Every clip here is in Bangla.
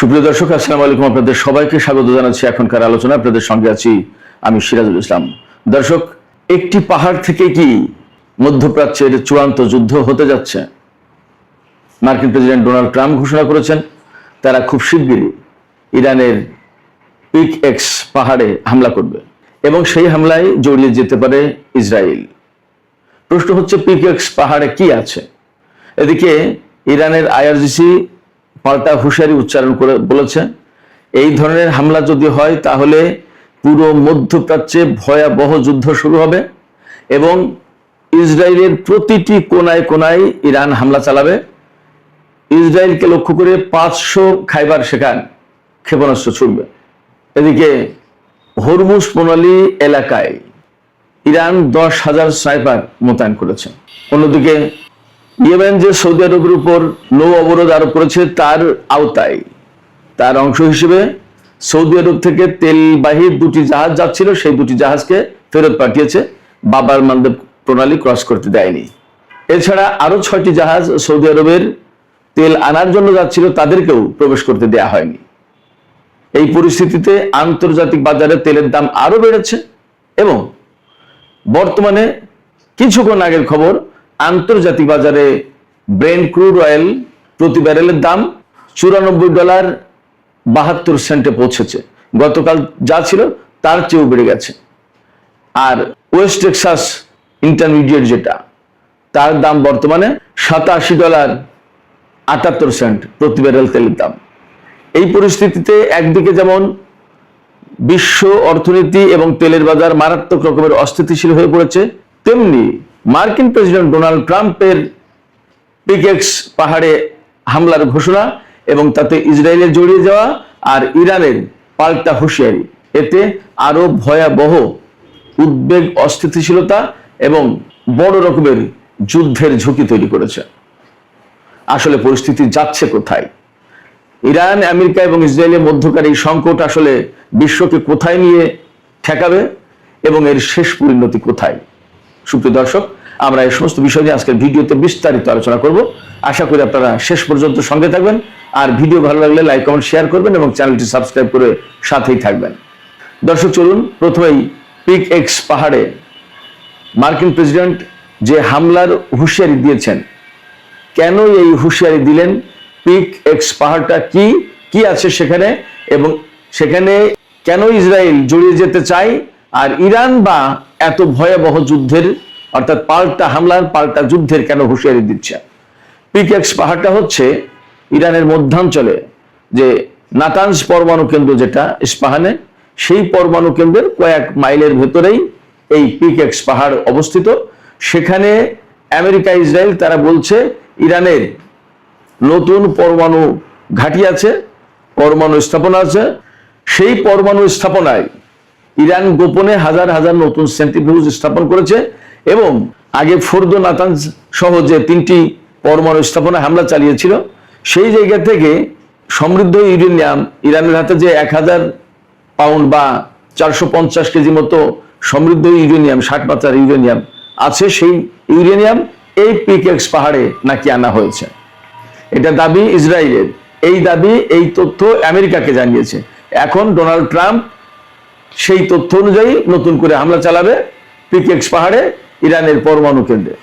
সুপ্রিয় দর্শক, আসসালামু আলাইকুম। আপনাদের সবাইকে স্বাগত জানাচ্ছি এখনকার আলোচনা। আপনাদের সঙ্গে আছি আমি সিরাজুল ইসলাম। দর্শক, একটি পাহাড় থেকে কি মধ্যপ্রাচ্যের চূড়ান্ত যুদ্ধ হতে যাচ্ছে? মার্কিন প্রেসিডেন্ট ডোনাল্ড ট্রাম্প ঘোষণা করেছেন তারা খুব শিগগিরই ইরানের পিক এক্স পাহাড়ে হামলা করবে এবং সেই হামলায় জড়িয়ে যেতে পারে ইসরায়েল। প্রশ্ন হচ্ছে, পিক এক্স পাহাড়ে কি আছে? এদিকে ইরানের আইআরজিসি পাল্টা হুঁশিয়ারি উচ্চারণ করে বলেছে, এই ধরনের হামলা যদি হয় তাহলে পুরো মধ্যপ্রাচ্যে ভয়াবহ যুদ্ধ শুরু হবে এবং ইসরায়েলের প্রতিটি কোনায় কোনায় ইরান হামলা চালাবে। ইসরায়েলকে লক্ষ্য করে 500 খাইবার শেখান ক্ষেপণাস্ত্র ছুড়বে। এদিকে হরমুজ প্রণালী এলাকায় ইরান 10,000 স্নাইপার মোতায়েন করেছে। অন্যদিকে ইয়েমেন যে সৌদি আরবের উপর নৌ অবরোধ আরোপ করেছে তার আওতায় তার অংশ হিসেবে সৌদি আরব থেকে তেলবাহী 2টি জাহাজ যাচ্ছিল, সেই 2টি জাহাজকে ফেরত পাঠিয়েছে। বাবার মানদেব প্রণালী ক্রস করতে দেয়নি। এছাড়া আরো 6টি জাহাজ সৌদি আরবের তেল আনার জন্য যাচ্ছিল, তাদেরকেও প্রবেশ করতে দেয়া হয়নি। এই পরিস্থিতিতে আন্তর্জাতিক বাজারে তেলের দাম আরো বেড়েছে এবং বর্তমানে কিছুক্ষণ আগের খবর, আন্তর্জাতিক বাজারে ব্রেন্ট ক্রুড অয়েল প্রতি ব্যারেলের দাম $94.72 পৌঁছেছে। গতকাল যা ছিল তার চেয়েও বেড়ে গেছে। আর ওয়েস্ট টেক্সাস ইন্টারমিডিয়েট যেটা, তার দাম বর্তমানে $87.78 প্রতি ব্যারেল তেলের দাম। এই পরিস্থিতিতে একদিকে যেমন বিশ্ব অর্থনীতি এবং তেলের বাজার মারাত্মক রকমের অস্থিতিশীল হয়ে পড়েছে, তেমনি মার্কিন প্রেসিডেন্ট ডোনাল্ড ট্রাম্পের পিক এক্স পাহাড়ে হামলার ঘোষণা এবং তাতে ইসরায়েলের জড়িয়ে যাওয়া আর ইরানের পাল্টা হুঁশিয়ারি, এতে আরো ভয়াবহ উদ্বেগ, অস্থিতিশীলতা এবং বড় রকমের যুদ্ধের ঝুঁকি তৈরি করেছে। আসলে পরিস্থিতি যাচ্ছে কোথায়? ইরান, আমেরিকা এবং ইসরায়েলের মধ্যকার এই সংকট আসলে বিশ্বকে কোথায় নিয়ে ঠেকাবে এবং এর শেষ পরিণতি কোথায়? সুপ্রিয় দর্শক, আমরা এই সমস্ত বিষয় নিয়ে আজকের ভিডিওতে বিস্তারিত আলোচনা করব। আশা করি আপনারা শেষ পর্যন্ত সঙ্গে থাকবেন। আর ভিডিও ভালো লাগলে লাইক, কমেন্ট, শেয়ার করবেন এবং চ্যানেলটি সাবস্ক্রাইব করে সাথেই থাকবেন। দর্শক, চলুন প্রথমেই পিক এক্স পাহাড়ে মার্কিন প্রেসিডেন্ট যে হামলার হুঁশিয়ারি দিয়েছেন, কেন এই হুঁশিয়ারি দিলেন? পিক এক্স পাহাড়টা কি কি আছে সেখানে এবং সেখানে কেন ইসরায়েল জড়িয়ে যেতে চায়, আর ইরান বা এত ভয়াবহ যুদ্ধের অর্থাৎ পাল্টা হামলার, পাল্টা যুদ্ধের কেন হুঁশিয়ারি দিচ্ছে? পিক এক্স পাহাড়টা হচ্ছে ইরানের মধ্যাঞ্চলে যে নাতানজ পরমাণু কেন্দ্র যেটা ইস্পাহানে, সেই পরমাণু কেন্দ্রের কয়েক মাইলের ভেতরেই এই পিক এক্স পাহাড় অবস্থিত। সেখানে আমেরিকা, ইসরায়েল তারা বলছে ইরানের নতুন পরমাণু ঘাঁটি আছে, পরমাণু স্থাপনা আছে। সেই পরমাণু স্থাপনায় ইরান গোপনে হাজার হাজার নতুন সেন্ট্রিফিউজ স্থাপন করেছে এবং আগে ফোর্দো, নাতানজ সহ যে 3টি পরমাণু স্থাপনা হামলা চালিয়েছিল, সেই জায়গা থেকে সমৃদ্ধ ইউরেনিয়াম, ইরানের হাতে যে 1000 পাউন্ড বা 450 কেজি মতো সমৃদ্ধ ইউরেনিয়াম, 60 মাত্রার ইউরেনিয়াম আছে, সেই ইউরেনিয়াম এই পিক এক্স পাহাড়ে নাকি আনা হয়েছে। এটা দাবি ইসরায়েলের। এই দাবি, এই তথ্য আমেরিকাকে জানিয়েছে। এখন ডোনাল্ড ট্রাম্প সেই তথ্য অনুযায়ী নতুন করে হামলা চালাবে পিক এক্স পাহাড়ে ইরানের পরমাণু কেন্দ্রে।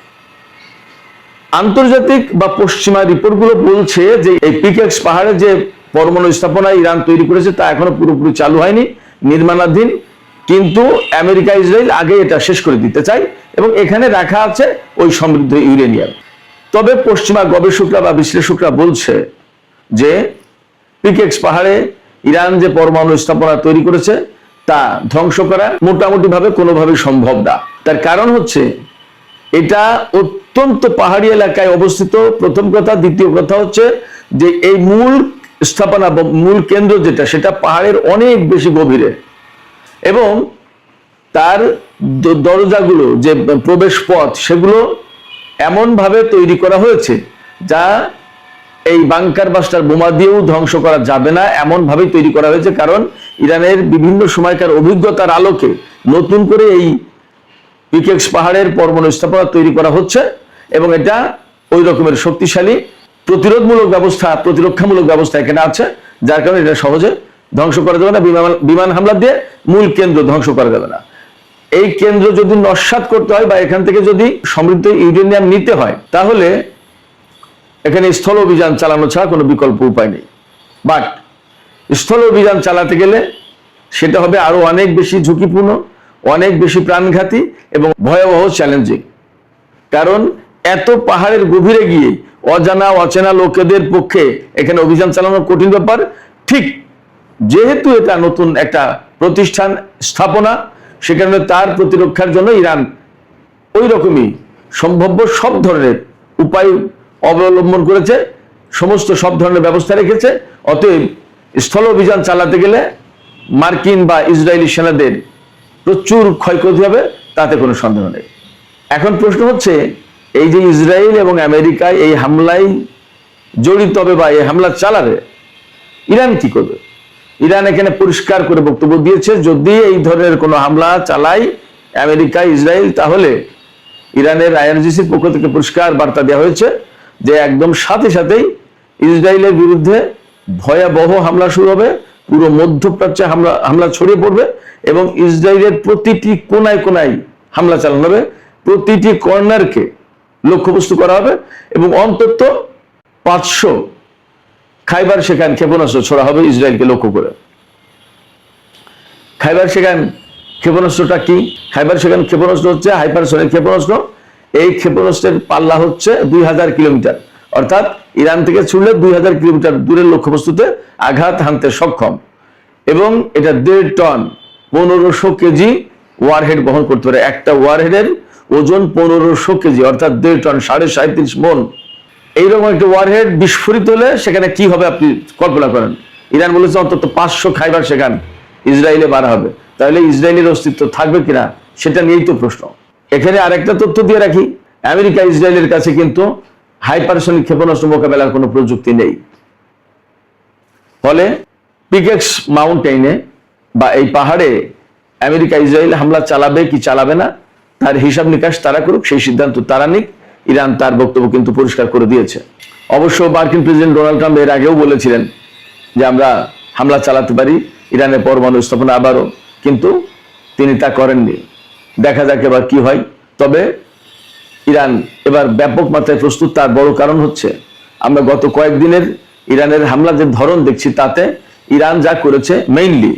আন্তর্জাতিক বা পশ্চিমা রিপোর্টগুলো বলছে যে এই পিক এক্স পাহাড়ে যে পরমাণু স্থাপনা ইরান তৈরি করেছে তা এখনো পুরোপুরি চালু হয়নি, নির্মাণাধীন। কিন্তু আমেরিকা, ইসরায়েল আগে এটা শেষ করে দিতে চায় এবং এখানে রাখা আছে ওই সমৃদ্ধ ইউরেনিয়াম। তবে পশ্চিমা গবেষকরা বা বিশ্লেষকরা বলছে যে পিক এক্স পাহাড়ে ইরান যে পরমাণু স্থাপনা তৈরি করেছে তা ধ্বংস করা মোটামুটি ভাবে কোনোভাবেই সম্ভব না। তার কারণ হচ্ছে এটা অত্যন্ত পাহাড়ি এলাকায় অবস্থিত, প্রথম কথা। দ্বিতীয় কথা হচ্ছে যে এই মূল স্থাপনা বা মূল কেন্দ্র যেটা, সেটা পাহাড়ের অনেক বেশি গভীরে এবং তার দরজাগুলো, যে প্রবেশ পথ, সেগুলো এমন ভাবে তৈরি করা হয়েছে যা এই বাংকার বাস্টার বোমা দিয়েও ধ্বংস করা যাবে না, এমন ভাবেই তৈরি করা হয়েছে। কারণ ইরানের বিভিন্ন সময়কার অভিজ্ঞতার আলোকে নতুন করে এই পিক এক্স পাহাড়ের পরমাণু স্থাপনা তৈরি করা হচ্ছে এবং এটা ওই রকমের শক্তিশালী প্রতিরোধমূলক ব্যবস্থা, প্রতিরক্ষামূলক ব্যবস্থা এখানে আছে, যার কারণে এটা সহজে ধ্বংস করা যাবে না, বিমান হামলা দিয়ে মূল কেন্দ্র ধ্বংস করা যাবে না। এই কেন্দ্র যদি নস্যাৎ করতে হয় বা এখান থেকে যদি সমৃদ্ধ ইউরেনিয়াম নিতে হয়, তাহলে এখানে স্থল অভিযান চালানো ছাড়া কোনো বিকল্প উপায় নেই। বাট স্থল অভিযান চালাতে গেলে সেটা হবে আরো অনেক বেশি ঝুঁকিপূর্ণ, অনেক বেশি প্রাণঘাতী এবং ভয়াবহ চ্যালেঞ্জিং। কারণ এত পাহাড়ের গভীরে গিয়ে অজানা অচেনা লোকেদের পক্ষে এখানে অভিযান চালানো কঠিন ব্যাপার। ঠিক যেহেতু এটা নতুন একটা প্রতিষ্ঠান স্থাপনা, সেখানে তার প্রতিরক্ষার জন্য ইরান ওই রকমই সম্ভাব্য সব ধরনের উপায় অবলম্বন করেছে, সমস্ত সব ধরনের ব্যবস্থা রেখেছে। অতএব স্থল অভিযান চালাতে গেলে মার্কিন বা ইসরায়েলি সেনাদের প্রচুর ক্ষয়ক্ষতি হবে, তাতে কোনো সন্দেহ নেই। এখন প্রশ্ন হচ্ছে, এই যে ইসরায়েল এবং আমেরিকায় এই হামলায় জড়িত হবে বা এই হামলা চালাবে, ইরান কি করবে? ইরান এখানে পরিষ্কার করে বক্তব্য দিয়েছে, যদি এই ধরনের কোনো হামলা চালায় আমেরিকা ইসরায়েল, তাহলে ইরানের আইআরজিসির পক্ষ থেকে পরিষ্কার বার্তা দেওয়া হয়েছে যে একদম সাথে সাথেই ইসরায়েলের বিরুদ্ধে ভয়াবহ হামলা শুরু হবে, পুরো মধ্যপ্রাচ্যে হামলা ছড়িয়ে পড়বে এবং ইসরায়েলের প্রতিটি কোনায় কোনায় হামলা চালানো হবে, প্রতিটি কর্নারকে লক্ষ্যবস্তু করা হবে এবং অন্তত 500 খাইবার শেখান ক্ষেপণাস্ত্র ছোড়া হবে ইসরায়েলকে লক্ষ্য করে। খাইবার শেখান ক্ষেপণাস্ত্রটা কি? খাইবার শেখান ক্ষেপণাস্ত্র হচ্ছে হাইপারসনিক ক্ষেপণাস্ত্র। এই ক্ষেপণাস্ত্রের পাল্লা হচ্ছে 2000 কিলোমিটার, অর্থাৎ ইরান থেকে ছুড়লে 2000 কিলোমিটার দূরের লক্ষ্যবস্তুতে আঘাত হানতে সক্ষম এবং এটা 1.5 টন 1500 কেজি ওয়ারহেড বহন করতে পারে। একটা ওয়ারহেডের ওজন 1500 কেজি, অর্থাৎ 1.5 টন 37.5 মন। এইরকম একটা ওয়ারহেড বিস্ফোরিত হলে সেখানে কি হবে আপনি কল্পনা করেন। ইরান বলেছে অন্তত 500 খাইবার শেখান ইসরায়েলে মারা হবে, তাহলে ইসরায়েলের অস্তিত্ব থাকবে কিনা সেটা নিয়েই তো প্রশ্ন। এখানে আরেকটা তথ্য দিয়ে রাখি, আমেরিকা ইসরায়েলের কাছে কিন্তু হাইপারসনিক ক্ষেপণাস্ত্র মোকাবেলার কোনো প্রযুক্তি নেই। ফলে পিকেক্স মাউন্টেনে বা এই পাহাড়ে আমেরিকা ইসরায়েল হামলা চালাবে কি চালাবে না তার হিসাব নিকাশ তারা করুক, সেই সিদ্ধান্ত তারা নিক। ইরান তার বক্তব্য কিন্তু পরিষ্কার করে দিয়েছে। অবশ্য মার্কিন প্রেসিডেন্ট ডোনাল্ড ট্রাম্প এর আগেও বলেছিলেন যে আমরা হামলা চালাতে পারি ইরানের পরমাণু স্থাপনা আবারও, কিন্তু তিনি তা করেননি। দেখা যাক এবার কি হয়। তবে ইরান এবার ব্যাপক মাত্রায় প্রস্তুত, তার বড় কারণ হচ্ছে আমরা গত কয়েকদিনের ইরানের হামলা যে ধরন দেখছি, তাতে ইরান যা করেছে মেইনলি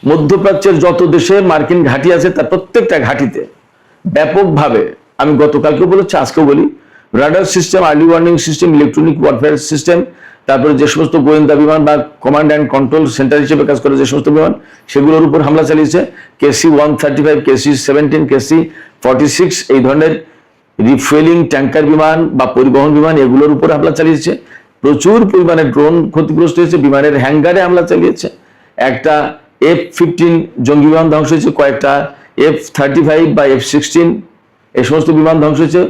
মধ্যপ্রাচ্যের যত দেশে মার্কিন ঘাঁটি আছে তার প্রত্যেকটা ঘাঁটিতে ব্যাপকভাবে, আমি গতকালকে বলেছি আজকেও বলি, radar system, early warning system, electronic warfare system, তারপরে যে সমস্ত গোয়েন্দা বিমান বা কমান্ড অ্যান্ড কন্ট্রোল সেন্টার হিসেবে কাজ করে যে সমস্ত বিমান, সেগুলোর উপর হামলা চালিয়েছে। KC-135, KC-17, KC-46 এই ধরনের রিফুয়েলিং ট্যাঙ্কার বিমান বা পরিবহন বিমান, এগুলোর উপর হামলা চালিয়েছে। প্রচুর পরিমাণে ড্রোন ক্ষতিগ্রস্ত হয়েছে, বিমানের হ্যাঙ্গারে হামলা চালিয়েছে। একটা F-15 জঙ্গি বিমান ধ্বংস হয়েছে, কয়েকটা F-35 বা F-16 এই সমস্ত বিমান ধ্বংস হয়েছে,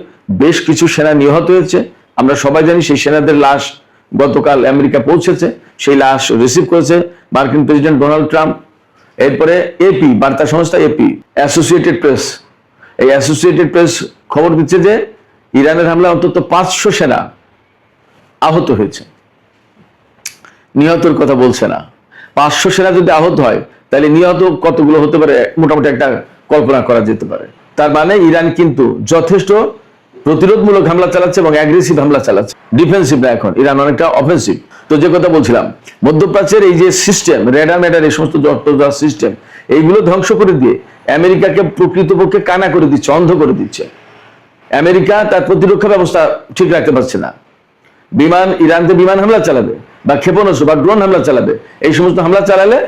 বেশ কিছু সেনা নিহত হয়েছে। আমরা সবাই জানি সেই সেনাদের লাশ গতকাল আমেরিকা পৌঁছেছে, সেই লাশ রিসিভ করেছে মার্কিন প্রেসিডেন্ট ডোনাল্ড ট্রাম্প। এরপরে AP বার্তা সংস্থা AP, অ্যাসোসিয়েটেড প্রেস, এই অ্যাসোসিয়েটেড প্রেস খবর দিচ্ছে যে ইরানের হামলায় অন্তত 500 সেনা আহত হয়েছে। নিহতের কথা বলছে না। 500 সেনা যদি আহত হয় তাহলে নিহত কতগুলো হতে পারে মোটামুটি একটা কল্পনা করা যেতে পারে। তার মানে ইরান কিন্তু যথেষ্ট প্রতিরোধমূলক হামলা চালাচ্ছে এবং অ্যাগ্রেসিভ হামলা চালাচ্ছে, ডিফেন্সিভ না। এখন ইরান অনেকটা অফেন্সিভ। তো যে কথা বলছিলাম, মধ্যপ্রাচ্যের এই যে সিস্টেম, রেডার মেডার, এই সমস্ত সিস্টেম, এইগুলো ধ্বংস করে দিয়ে আমেরিকাকে প্রকৃতপক্ষে কানা করে দিচ্ছে, অন্ধ করে দিচ্ছে। আমেরিকা তার প্রতিরক্ষা ব্যবস্থা ঠিক রাখতে পারছে না। ইরানতে বিমান হামলা চালাবে বা ক্ষেপণাস্ত্র বা ড্রোন হামলা চালাবে, এই সমস্ত হামলা চালালে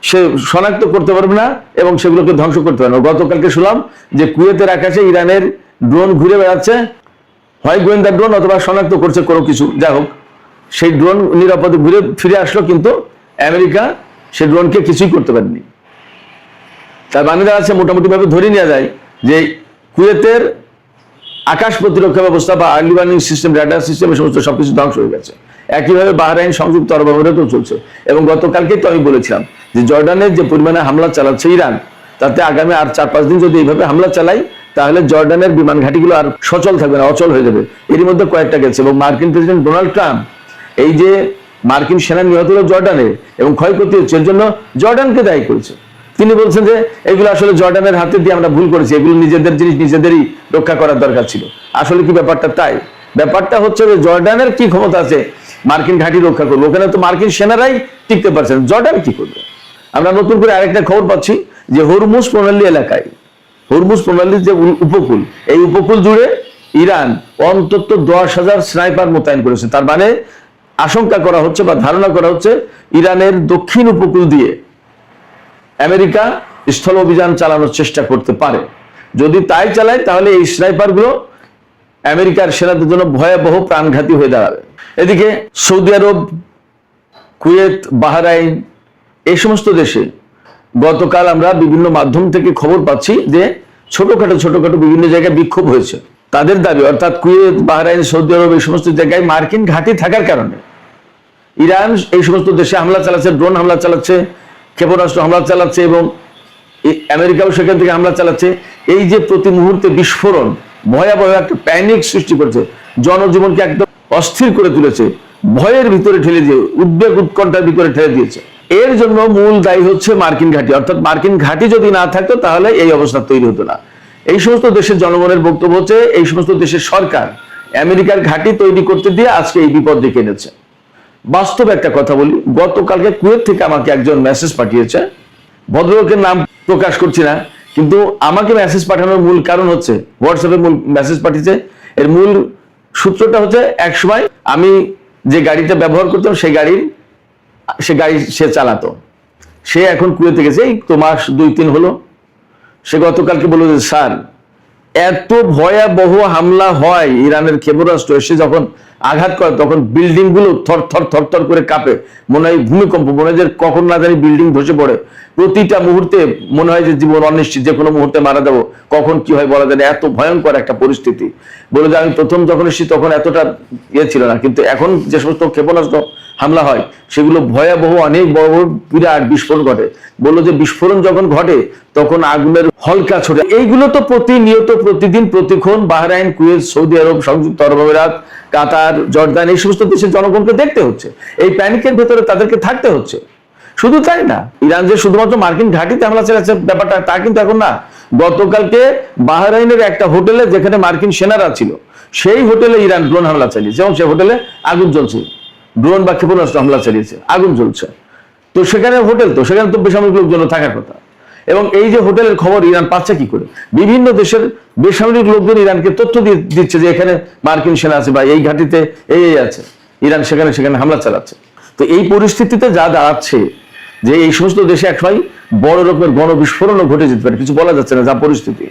সে শনাক্ত করতে পারবে না এবং সেগুলোকে ধ্বংস করতে পারবে না। গতকালকে শুনলাম যে কুয়েতের আকাশে ইরানের ড্রোন ঘুরে বেড়াচ্ছে, হয় গোয়েন্দা ড্রোন অথবা শনাক্ত করছে কোনো কিছু, যা হোক সেই ড্রোন নিরাপদে ঘুরে ফিরে আসলো, কিন্তু আমেরিকা সেই ড্রোনকে কিছুই করতে পারেনি। তার মানে আছে মোটামুটি ভাবে ধরে নেওয়া যায় যে কুয়েতের আকাশ প্রতিরক্ষা ব্যবস্থা বা early warning system, radar system, এই সমস্ত সবকিছু ধ্বংস হয়ে গেছে। একইভাবে বাহরাইন, সংযুক্ত আরব আমিরাতেও চলছে। এবং গতকালকেই তো আমি বলেছিলাম যে জর্ডানের যে পরিমাণে হামলা চালাচ্ছে ইরান, তাতে আগামী আর 4-5 দিন যদি এইভাবে হামলা চালাই তাহলে জর্ডানের বিমান ঘাঁটিগুলো আর সচল থাকবে না, অচল হয়ে যাবে। এরই মধ্যে কয়েকটা গেছে। এবং মার্কিন প্রেসিডেন্ট ডোনাল্ড ট্রাম্প এই যে মার্কিন সেনা নিহত হলো জর্ডানে এবং ক্ষয়ক্ষতি হচ্ছে, এর জন্য জর্ডানকে দায়ী করেছে। তিনি বলছেন যে এগুলো আসলে জর্ডানের হাতে দিয়ে আমরা ভুল করেছি, এগুলো নিজেদের জিনিস নিজেদেরই রক্ষা করার দরকার ছিল। আসলে কি ব্যাপারটা তাই? ব্যাপারটা হচ্ছে যে জর্ডানের কি ক্ষমতা আছে মার্কিন ঘাঁটি রক্ষা করবে? ওখানে তো মার্কিন সেনারাই টিকতে পারছে না, জর্ডান কি করবে? আমরা নতুন করে আরেকটা খবর পাচ্ছি যে হরমুজ প্রণালী এলাকায়, হরমুজ প্রণালীর যে উপকূল, এই উপকূল জুড়ে ইরান অন্তত 10,000 স্নাইপার মোতায়েন করেছে। তার মানে আশঙ্কা করা হচ্ছে বা ধারণা করা হচ্ছে ইরানের দক্ষিণ উপকূল দিয়ে আমেরিকা স্থল অভিযান চালানোর চেষ্টা করতে পারে। যদি তাই চালায় তাহলে এই স্নাইপারগুলো আমেরিকার সেনাদের জন্য ভয়াবহ প্রাণঘাতী হয়ে দাঁড়াবে। এদিকে সৌদি আরব, কুয়েত, বাহরাইন এই সমস্ত দেশে গতকাল আমরা বিভিন্ন মাধ্যম থেকে খবর পাচ্ছি যে ছোটখাটো বিভিন্ন জায়গায় বিক্ষোভ হয়েছে। তাদের দাবি, অর্থাৎ কুয়েত, বাহরাইন, সৌদি আরব এই সমস্ত জায়গায় মার্কিন ঘাঁটি থাকার কারণে ইরান এই সমস্ত দেশে হামলা চালাচ্ছে, ড্রোন হামলা চালাচ্ছে, ক্ষেপণাস্ত্র হামলা চালাচ্ছে এবং আমেরিকাও সেখান থেকে হামলা চালাচ্ছে। এই যে প্রতি মুহূর্তে বিস্ফোরণ ভয়াবহ একটা প্যানিক সৃষ্টি করছে, জনজীবনকে একদম অস্থির করে তুলেছে, ভয়ের ভিতরে ঠেলে দিয়ে, উদ্বেগ উৎকণ্ঠার ভিতরে ঠেলে দিয়েছে। এর জন্য মূল দায়ী হচ্ছে মার্কিন ঘাঁটি। অর্থাৎ মার্কিন ঘাঁটি যদি না থাকতো তাহলে এই অবস্থা তৈরি হতো না। এই সমস্ত দেশের জনগণের বক্তব্য হচ্ছে এই সমস্ত দেশের সরকার আমেরিকার ঘাঁটি তৈরি করতে দিয়ে আজকে এই বিপদ ডেকে এনেছে। বাস্তব একটা কথা বলি, গতকালকে কুয়েত থেকে আমাকে একজন মেসেজ পাঠিয়েছে, ভদ্রলোকের নাম প্রকাশ করছি না, কিন্তু আমাকে মেসেজ পাঠানোর মূল কারণ হচ্ছে, হোয়াটসঅ্যাপে মূল মেসেজ পাঠিয়েছে, এর মূল সূত্রটা হচ্ছে এক সময় আমি যে গাড়িটা ব্যবহার করতাম সে গাড়ি সে চালাতো, সে এখন কুয়েতে গেছে, এই তো মাস 2-3 হলো। সে গতকালকে বলল যে স্যার এত ভয়াবহ হামলা হয়, ইরানের ক্ষেপণাস্ত্র এসে যখন আঘাত করে তখন বিল্ডিং গুলো থর করে কাঁপে, মনে হয় ভূমিকম্প, মনে হয় যে কখন না জানি বিল্ডিং ধসে পড়ে, প্রতিটা মুহূর্তে মনে হয় যে জীবন অনিশ্চিত, যে কোনো মুহূর্তে মারা যাবো, কখন কি হয় বলা যায় না, এত ভয়ঙ্কর একটা পরিস্থিতি। বলে যে আমি প্রথম যখন এসেছি তখন এতটা ছিল না, কিন্তু এখন যে সমস্ত ক্ষেপণাস্ত্র হামলা হয় সেগুলো ভয়াবহ, অনেক বড় বড় বিরাট বিস্ফোরণ ঘটে। বললো যে বিস্ফোরণ যখন ঘটে তখন আগুনের হলকা ছোটে। এইগুলো তো প্রতিনিয়ত, প্রতিদিন, প্রতিক্ষণ বাহরাইন, কুয়েত, সৌদি আরব, সংযুক্ত আরব আমিরাত, কাতার, জর্দান এই সমস্ত দেশের জনগণকে দেখতে হচ্ছে, এই প্যানিকের ভেতরে তাদেরকে থাকতে হচ্ছে। শুধু তাই না, ইরান যে শুধুমাত্র মার্কিন ঘাঁটিতে হামলা চালাচ্ছে ব্যাপারটা তা কিন্তু এখন না। গতকালকে বাহরাইনের একটা হোটেলে যেখানে মার্কিন সেনারা ছিল সেই হোটেলে ইরান ড্রোন হামলা চালিয়েছে এবং সেই হোটেলে আগুন জ্বলছে, ড্রোন বা ক্ষেপণাস্ত্র হামলা চালিয়েছে, আগুন জ্বলছে। তো সেখানে হোটেল, তো সেখানে তো বেসামরিক লোকজন থাকার কথা। এবং এই যে হোটেলের খবর ইরান পাচ্ছে কি করে? বিভিন্ন দেশের বেসামরিক লোকজন ইরানকে তথ্য দিচ্ছে যে এখানে মার্কিন সেনা আছে বা এই ঘাঁটিতে এই আছে, ইরান সেখানে হামলা চালাচ্ছে। তো এই পরিস্থিতিতে যা দাঁড়াচ্ছে যে এই সমস্ত দেশে একসময় বড় রকমের গণবিস্ফোরণও ঘটে যেতে পারে, কিছু বলা যাচ্ছে না যা পরিস্থিতি।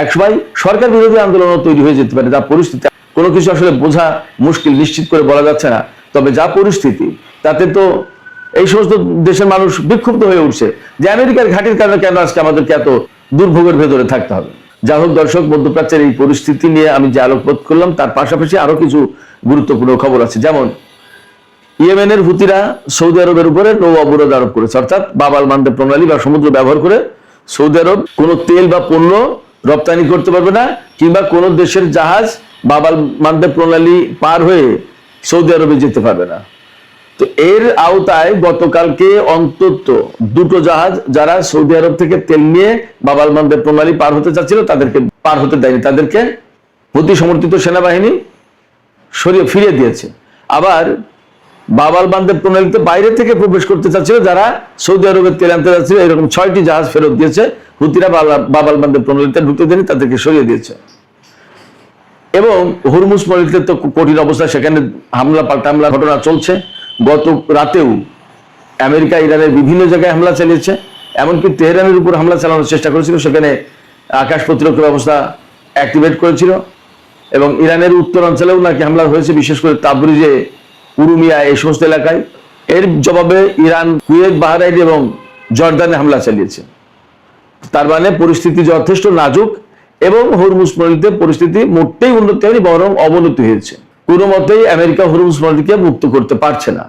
একসময় সরকার বিরোধী আন্দোলনও তৈরি হয়ে যেতে পারে যা পরিস্থিতি, কোনো কিছু আসলে বোঝা মুশকিল, নিশ্চিত করে বলা যাচ্ছে না। তবে যা পরিস্থিতি তাতে তো এই সমস্ত দেশের মানুষ বিক্ষুব্ধ হয়ে উঠছে যে আমেরিকার ঘাঁটির কারণে কেন আজকে আমাদেরকে এত দুর্ভোগের ভেতরে থাকতে হবে। যা হোক দর্শক, মধ্যপ্রাচ্যের এই পরিস্থিতি নিয়ে আমি যে আলোকপাত করলাম তার পাশাপাশি আরো কিছু গুরুত্বপূর্ণ খবর আছে। যেমন ইয়েমেনের হুতিরা সৌদি আরবের উপরে নৌ অবরোধ আরোপ করেছে, অর্থাৎ বাব আল মানদেব প্রণালী বা সমুদ্র ব্যবহার করে সৌদি আরব কোনো তেল বা পণ্য রপ্তানি করতে পারবে না, কিংবা কোনো দেশের জাহাজ বাব আল মানদেব প্রণালী পার হয়ে সৌদি আরবে যেতে পারবে না। তো এর আওতায় গতকালকে অন্তত 2টো জাহাজ যারা সৌদি আরব থেকে তেল নিয়ে বাব আল মানদেব প্রণালী পার হতে চাচ্ছিল তাদেরকে পার হতে দেয়নি, তাদেরকে হুতি সমর্থিত সেনাবাহিনী ফিরিয়ে দিয়েছে। আবার বাব আল মানদেব প্রণালীতে বাইরে থেকে প্রবেশ করতে চাচ্ছিল যারা সৌদি আরবের তেল আনতে চাচ্ছিল, এরকম 6টি জাহাজ ফেরত দিয়েছে হুতিরা। বাব আল মানদেব প্রণালীতে ঢুকতে দেয়নি, তাদেরকে সরিয়ে দিয়েছে। এবং হরমুজ প্রণালীতে তো কঠিন অবস্থা, সেখানে পাল্টা হামলা ঘটনা চলছে। গত রাতেও আমেরিকা ইরানের বিভিন্ন জায়গায় হামলা চালিয়েছে, এমনকি তেহরানের উপর হামলা চালানোর চেষ্টা করেছিল, সেখানে আকাশ প্রতিরক্ষা ব্যবস্থা অ্যাক্টিভেট করেছিল। এবং ইরানের উত্তরাঞ্চলেও নাকি হামলা হয়েছে, বিশেষ করে তাবরিজে, উরুমিয়া এই সমস্ত এলাকায়। এর জবাবে ইরান কুয়েত, বাহরাইন এবং জর্দানে হামলা চালিয়েছে। তার মানে পরিস্থিতি যথেষ্ট নাজুক এবং হরমুজ প্রণালীতে পরিস্থিতি মোটেই উন্নতি হয়নি, বরং অবনতি হয়েছে। কোনো মতেই আমেরিকা হরমুজ প্রণালীকে মুক্ত করতে পারছে না।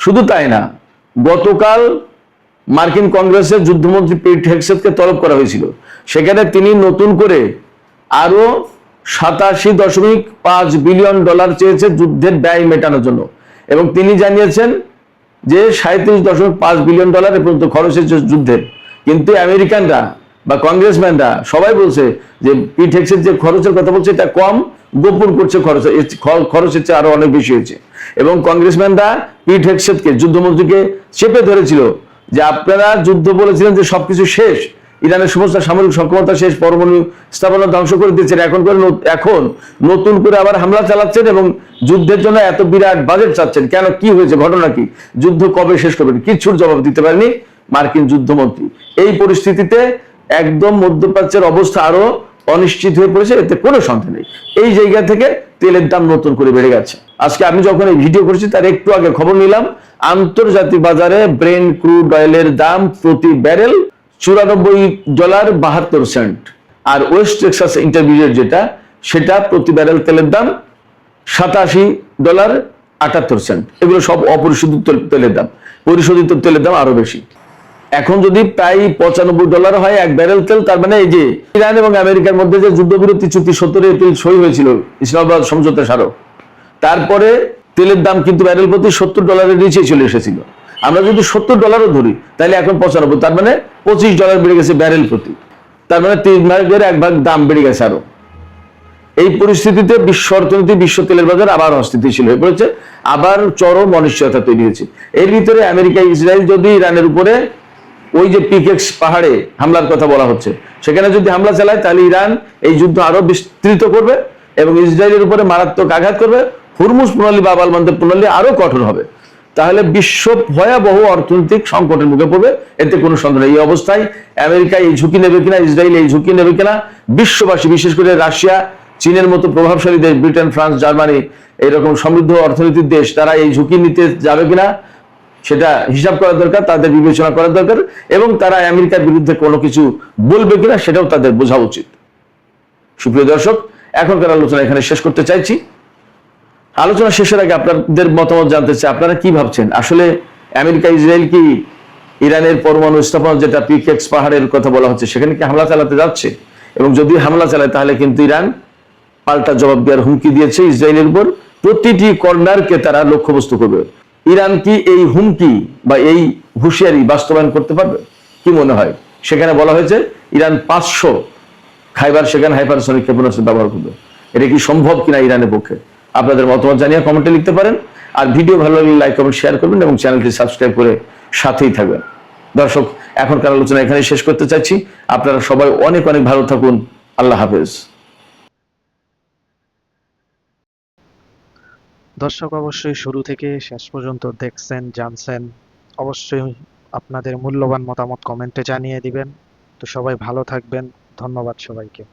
শুধু তাই না, গতকাল মার্কিন কংগ্রেসের যুদ্ধমন্ত্রী পেট হেগসেথকে তলব করা হয়েছিল, সেখানে তিনি নতুন করে আরো $87.5 বিলিয়ন চেয়েছে যুদ্ধের ব্যয় মেটানোর জন্য। এবং তিনি জানিয়েছেন যে $37.5 বিলিয়ন এ পর্যন্ত খরচ হয়েছে যুদ্ধের। কিন্তু আমেরিকানরা বা কংগ্রেসম্যানরা সবাই বলছে যে পিট হেগসেট যে খরচের কথা বলছে এটা কম, গোপন করছে খরচের চেয়ে আরো অনেক বেশি হয়েছে। এবং কংগ্রেসম্যানরা পিট হেগসেটকে, যুদ্ধমন্ত্রীকে চেপে ধরেছিল যে আপনারা যুদ্ধ বলেছিলেন যে সবকিছু শেষ, ইরানের সমস্ত সামরিক সক্ষমতা শেষ, পরমাণু স্থাপনা ধ্বংস করে দিচ্ছেন, এখন নতুন করে আবার হামলা চালাচ্ছেন এবং যুদ্ধের জন্য এত বিরাট বাজেট চাচ্ছেন কেন, কি হয়েছে, ঘটনা কি, যুদ্ধ কবে শেষ করবেন, কিচ্ছুর জবাব দিতে পারেনি মার্কিন যুদ্ধমন্ত্রী। এই পরিস্থিতিতে একদম মধ্যপ্রাচ্যের অবস্থা আরো অনিশ্চিত হয়ে পড়েছে, এতে কোনো সন্দেহ নেই। এই জায়গা থেকে তেলের দাম নতুন করে বেড়ে গেছে। আজকে আমি যখন এই ভিডিও করছি তার একটু আগে খবর নিলাম, আন্তর্জাতিক বাজারে ব্রেন্ট ক্রুড অয়েলের দাম প্রতি ব্যারেল $94.72, আর ওয়েস্ট টেক্সাস ইন্টারমিডিয়েট যেটা, সেটা প্রতি ব্যারেল তেলের দাম $87.78। এগুলো সব অপরিশোধিত তেলের দাম, পরিশোধিত তেলের দাম আরো বেশি। এখন যদি প্রায় $95 হয় এক ব্যারেল তেল, তার মানে এই যে ইরান এবং আমেরিকার মধ্যে যে যুদ্ধবিরতি চুক্তি 17 এপ্রিল সই হয়েছিল ইসলামাবাদ সমঝোতা স্মারক, তারপরে তেলের দাম কিন্তু ব্যারেল প্রতি $70 নিচে চলে এসেছিল। আমরা যদি $70 ধরি তাহলে এখন 95, তার মানে $25 বেড়ে গেছে ব্যারেল প্রতি, তার মানে 3 ভাগের 1 ভাগ দাম বেড়ে গেছে আরো। এই পরিস্থিতিতে বিশ্ব অর্থনীতি, বিশ্ব তেলের বাজার আবার অস্থিতিশীল হয়ে পড়েছে, আবার চরম অনিশ্চয়তা তৈরি হয়েছে। এর ভিতরে আমেরিকা, ইসরায়েল যদি ইরানের উপরে ওই যে পিকেক্স পাহাড়ে হামলার কথা বলা হচ্ছে, সেখানে যদি হামলা চালায় তাহলে ইরান এই যুদ্ধ আরো বিস্তৃত করবে এবং ইসরায়েলের উপরে মারাত্মক আঘাত করবে। হুরমুজ প্রণালী বা বাব মানদেব প্রণালী আরো কঠোর হবে। তাহলে বিশ্ব ভয়াবহ অর্থনৈতিক সংকটের মুখে পড়বে, এতে কোনো সন্দেহ নেই। এই অবস্থায় আমেরিকা এই ঝুঁকি নেবে কিনা, ইসরায়েল এই ঝুঁকি নেবে কিনা, বিশ্ববাসী বিশেষ করে রাশিয়া, চীনের মতো প্রভাবশালী দেশ, ব্রিটেন, ফ্রান্স, জার্মানি, এইরকম সমৃদ্ধ অর্থনীতির দেশ, তারা এই ঝুঁকি নিতে যাবে কিনা সেটা হিসাব করা দরকার, তাদের বিবেচনা করা দরকার, এবং তারা আমেরিকার বিরুদ্ধে কোনো কিছু বলবে কিনা সেটাও তাদের বোঝা উচিত। সুপ্রিয় দর্শক, এখনকার আলোচনা এখানে শেষ করতে চাইছি। আলোচনা শেষের আগে আপনাদের মতামত জানতে চাই, আপনারা কি ভাবছেন, আসলে আমেরিকা, ইসরায়েল কি ইরানের পরমাণু স্থাপনা যেটা পিকেক্স পাহাড়ের কথা বলা হচ্ছে সেখানে কি হামলা চালাতে যাচ্ছে? এবং যদি হামলা চালায় তাহলে কিন্তু ইরান পাল্টা জবাব দেওয়ার হুমকি দিয়েছে ইসরায়েলের উপর, প্রতিটি কর্নারকে তারা লক্ষ্যবস্তু করবে। ইরান কি এই হুমকি বা এই হুঁশিয়ারি বাস্তবায়ন করতে পারবে? কি মনে হয়? সেখানে বলা হয়েছে ইরান 500 খাইবার সেখানে হাইপারসনিক ক্ষেপণাস্ত্র ব্যবহার করবে। এটা কি সম্ভব কিনা ইরানের পক্ষে? আপনাদের মতামত জানিয়ে কমেন্টে লিখতে পারেন। আর ভিডিও ভালো লাগলে লাইক, কমেন্ট, শেয়ার করবেন এবং চ্যানেলটি সাবস্ক্রাইব করে সাথেই থাকবেন। দর্শক, এখনকার আলোচনা এখানে শেষ করতে চাইছি। আপনারা সবাই অনেক অনেক ভালো থাকুন। আল্লাহ হাফেজ। দর্শক, অবশ্যই শুরু থেকে শেষ পর্যন্ত দেখছেন, জানছেন। অবশ্যই আপনাদের মূল্যবান মতামত কমেন্টে জানিয়ে দিবেন। তো সবাই ভালো থাকবেন। ধন্যবাদ সবাইকে।